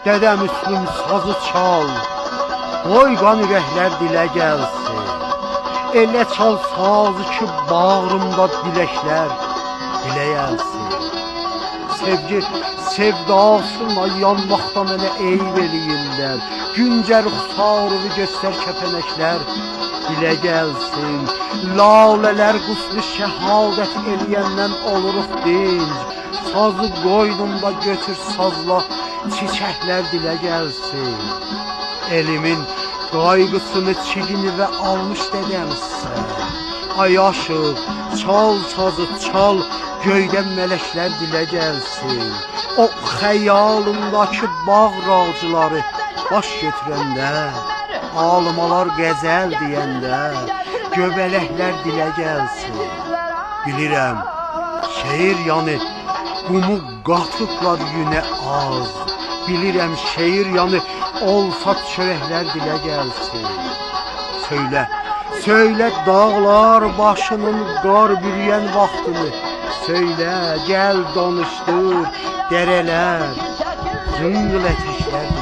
Dədə Müslüm sazı çal, qoy qan ürəklər dilə gəlsin. Elə çal sazı ki, bağrımda diləklər dilə gəlsin. Sevgi sevdasına yanmaqda mənə eyb eləyirlər. Güncə ruxsarığı göstər kəpənəklər dilə gəlsin. Lalələr quslu şəhadət eləyəndən oluruq dinc. Sazı qoynumda götür sazla, çiçəklər dilə gəlsin. Elimin qaygısını, çigini və almış dədəmsən. Ay aşıq, çal sazı çal, göydən mələklər dilə gəlsin. O xəyalımdakı bağ rağcıları baş götürəndə, almalar qəzəl deyəndə, göbələklər dilə gəlsin. Bilirəm, şeir yanı qumu qatıblar yünə az. Bilirəm, şeir yanı olsa çörəklər dilə gəlsin. Söylə, söylə dağlar başının qar bürüyən vaxtını. Söylə, gəl danışdır, dərələr, zıngıl ətəklər